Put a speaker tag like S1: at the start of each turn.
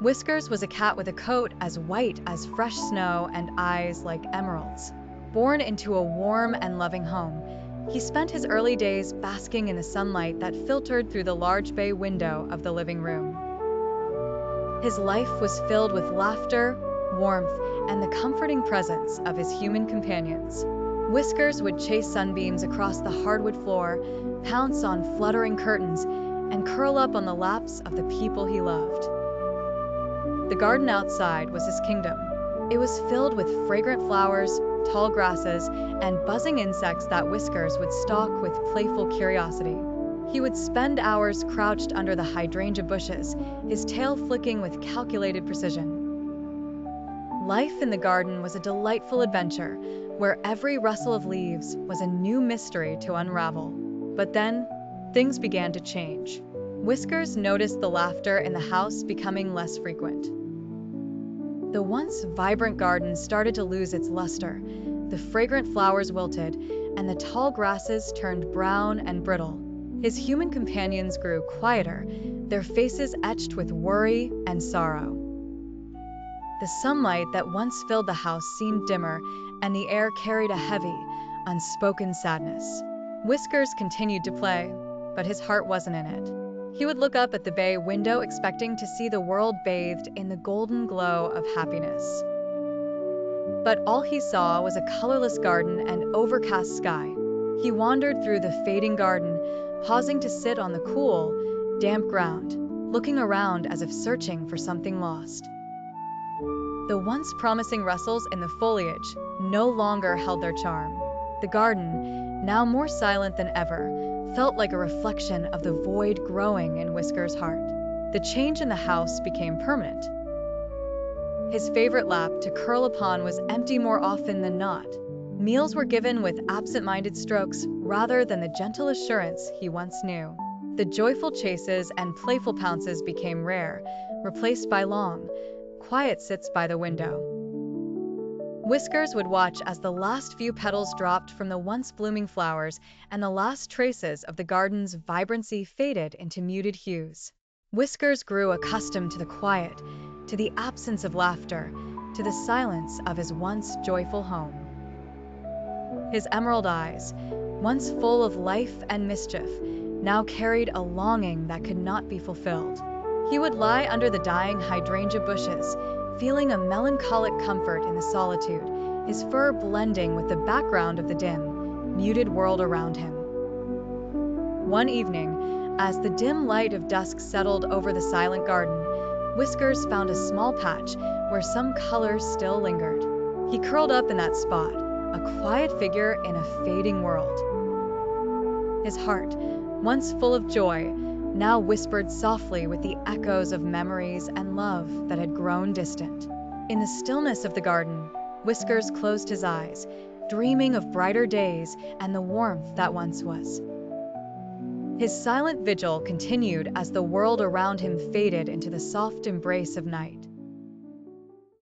S1: Whiskers was a cat with a coat as white as fresh snow and eyes like emeralds. Born into a warm and loving home, he spent his early days basking in the sunlight that filtered through the large bay window of the living room. His life was filled with laughter, warmth, and the comforting presence of his human companions. Whiskers would chase sunbeams across the hardwood floor, pounce on fluttering curtains, and curl up on the laps of the people he loved. The garden outside was his kingdom. It was filled with fragrant flowers, tall grasses, and buzzing insects that Whiskers would stalk with playful curiosity. He would spend hours crouched under the hydrangea bushes, his tail flicking with calculated precision. Life in the garden was a delightful adventure, where every rustle of leaves was a new mystery to unravel. But then, things began to change. Whiskers noticed the laughter in the house becoming less frequent. The once vibrant garden started to lose its luster, the fragrant flowers wilted, and the tall grasses turned brown and brittle. His human companions grew quieter, their faces etched with worry and sorrow. The sunlight that once filled the house seemed dimmer, and the air carried a heavy, unspoken sadness. Whiskers continued to play, but his heart wasn't in it. He would look up at the bay window expecting to see the world bathed in the golden glow of happiness. But all he saw was a colorless garden and overcast sky. He wandered through the fading garden, pausing to sit on the cool, damp ground, looking around as if searching for something lost. The once promising rustles in the foliage no longer held their charm. The garden, now more silent than ever, felt like a reflection of the void growing in Whiskers' heart. The change in the house became permanent. His favorite lap to curl upon was empty more often than not. Meals were given with absent-minded strokes rather than the gentle assurance he once knew. The joyful chases and playful pounces became rare, replaced by long, quiet sits by the window. Whiskers would watch as the last few petals dropped from the once blooming flowers and the last traces of the garden's vibrancy faded into muted hues. Whiskers grew accustomed to the quiet, to the absence of laughter, to the silence of his once joyful home. His emerald eyes, once full of life and mischief, now carried a longing that could not be fulfilled. He would lie under the dying hydrangea bushes, feeling a melancholic comfort in the solitude, his fur blending with the background of the dim, muted world around him. One evening, as the dim light of dusk settled over the silent garden, Whiskers found a small patch where some color still lingered. He curled up in that spot, a quiet figure in a fading world. His heart, once full of joy, now whispered softly with the echoes of memories and love that had grown distant. In the stillness of the garden, Whiskers closed his eyes, dreaming of brighter days and the warmth that once was. His silent vigil continued as the world around him faded into the soft embrace of night.